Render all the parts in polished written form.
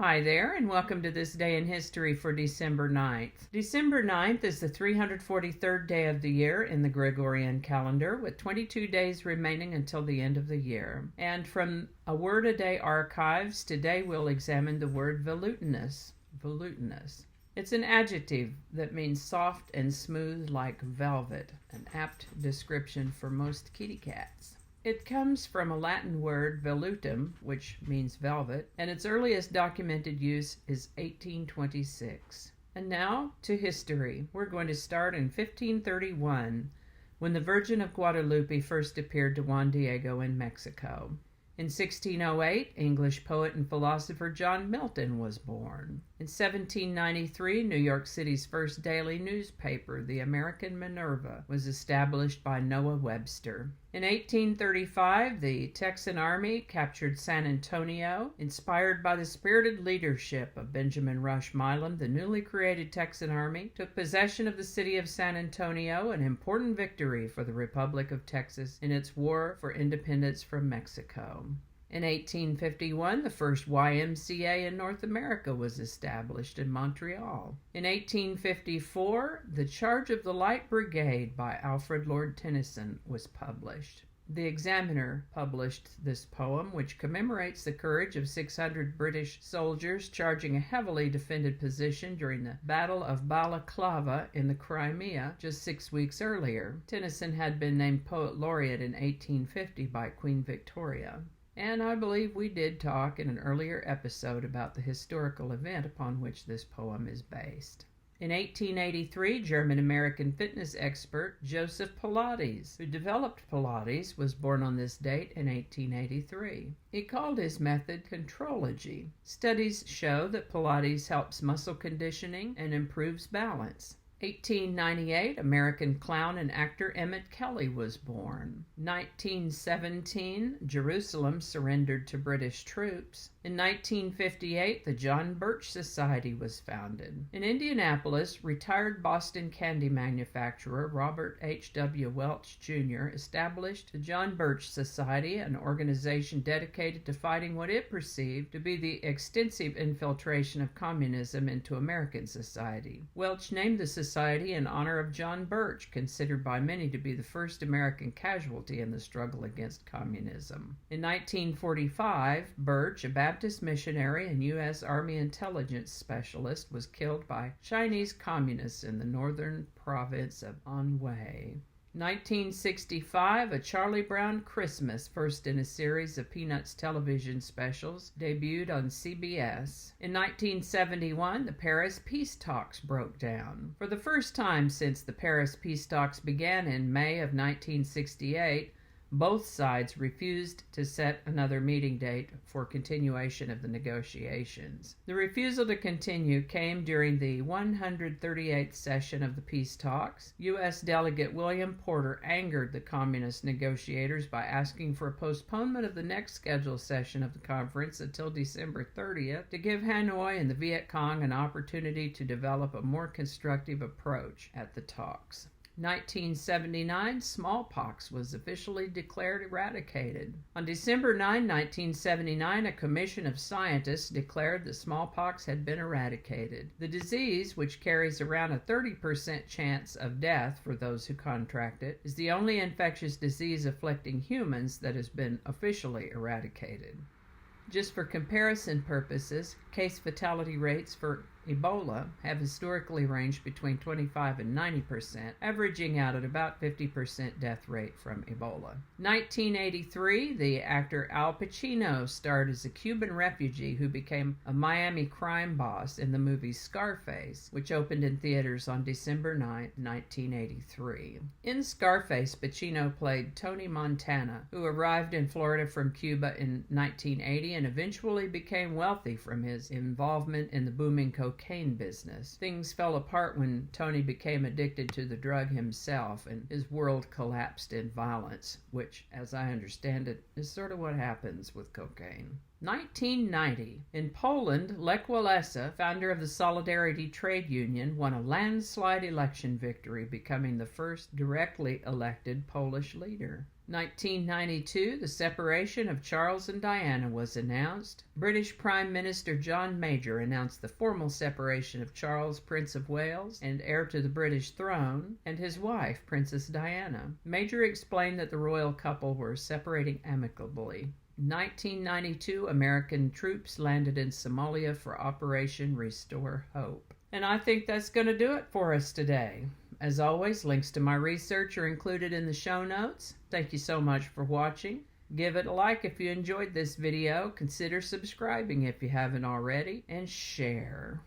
Hi there, and welcome to this day in history for December 9th. December 9th is the 343rd day of the year in the Gregorian calendar, with 22 days remaining until the end of the year. And from A Word a Day archives, today we'll examine the word velutinous. Velutinous. It's an adjective that means soft and smooth like velvet, an apt description for most kitty cats. It comes from a Latin word velutum, which means velvet, and its earliest documented use is 1826. And now to history. We're going to start in 1531, when the Virgin of Guadalupe first appeared to Juan Diego in Mexico. In 1608, English poet and philosopher John Milton was born. In 1793, New York City's first daily newspaper, the American Minerva, was established by Noah Webster. In 1835, the Texan Army captured San Antonio. Inspired by the spirited leadership of Benjamin Rush Milam, the newly created Texan Army took possession of the city of San Antonio, an important victory for the Republic of Texas in its war for independence from Mexico. In 1851, the first YMCA in North America was established in Montreal. In 1854, The Charge of the Light Brigade by Alfred Lord Tennyson was published. The Examiner published this poem, which commemorates the courage of 600 British soldiers charging a heavily defended position during the Battle of Balaclava in the Crimea just 6 weeks earlier. Tennyson had been named Poet Laureate in 1850 by Queen Victoria. And I believe we did talk in an earlier episode about the historical event upon which this poem is based. In 1883, German-American fitness expert Joseph Pilates, who developed Pilates, was born on this date in 1883. He called his method contrology. Studies show that Pilates helps muscle conditioning and improves balance. 1898, American clown and actor Emmett Kelly was born. 1917, Jerusalem surrendered to British troops. In 1958, the John Birch Society was founded. In Indianapolis, retired Boston candy manufacturer Robert H. W. Welch Jr. established the John Birch Society, an organization dedicated to fighting what it perceived to be the extensive infiltration of communism into American society. Welch named the society in honor of John Birch, considered by many to be the first American casualty in the struggle against communism. In 1945, Birch, a Baptist missionary and U.S. Army intelligence specialist, was killed by Chinese communists in the northern province of Anhui. 1965, A Charlie Brown Christmas, first in a series of Peanuts television specials, debuted on CBS. In 1971, the Paris peace talks broke down. For the first time since the Paris peace talks began in May of 1968, both sides refused to set another meeting date for continuation of the negotiations. The refusal to continue came during the 138th session of the peace talks. U.S. Delegate William Porter angered the communist negotiators by asking for a postponement of the next scheduled session of the conference until December 30th to give Hanoi and the Viet Cong an opportunity to develop a more constructive approach at the talks. 1979, smallpox was officially declared eradicated. On December 9, 1979, a commission of scientists declared that smallpox had been eradicated. The disease, which carries around a 30% chance of death for those who contract it, is the only infectious disease afflicting humans that has been officially eradicated. Just for comparison purposes, case fatality rates for Ebola have historically ranged between 25 and 90%, averaging out at about 50% death rate from Ebola. 1983, the actor Al Pacino starred as a Cuban refugee who became a Miami crime boss in the movie Scarface, which opened in theaters on December 9, 1983. In Scarface, Pacino played Tony Montana, who arrived in Florida from Cuba in 1980 and eventually became wealthy from his involvement in the booming cocaine business. Things fell apart when Tony became addicted to the drug himself and his world collapsed in violence, which, as I understand it, is sort of what happens with cocaine. 1990. In Poland, Lech Walesa, founder of the Solidarity Trade Union, won a landslide election victory, becoming the first directly elected Polish leader. 1992, the separation of Charles and Diana was announced. British Prime Minister John Major announced the formal separation of Charles, Prince of Wales and heir to the British throne, and his wife, Princess Diana. Major explained that the royal couple were separating amicably. 1992, American troops landed in Somalia for Operation Restore Hope. And I think that's going to do it for us today. As always, links to my research are included in the show notes. Thank you so much for watching. Give it a like if you enjoyed this video. Consider subscribing if you haven't already. And share.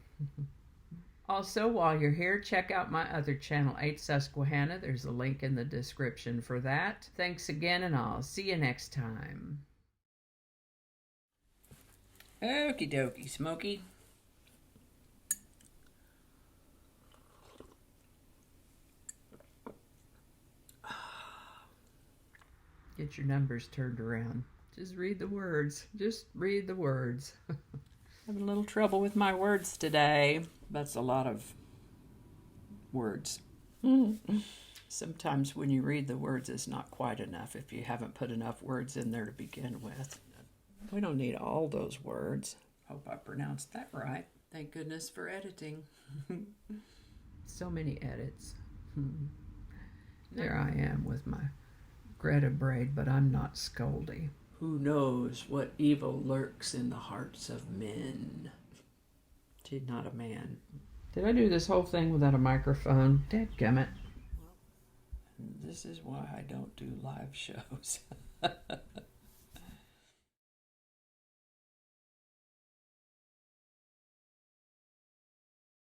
Also, while you're here, check out my other channel, 8 Susquehanna. There's a link in the description for that. Thanks again, and I'll see you next time. Okie dokie, Smokey. Get your numbers turned around. Just read the words. Just read the words. Having a little trouble with my words today. That's a lot of words. Sometimes when you read the words, it's not quite enough if you haven't put enough words in there to begin with. We don't need all those words. Hope I pronounced that right. Thank goodness for editing. So many edits. There I am with my Greta braid, but I'm not scoldy. Who knows what evil lurks in the hearts of men? She's not a man. Did I do this whole thing without a microphone? Dadgummit. This is why I don't do live shows.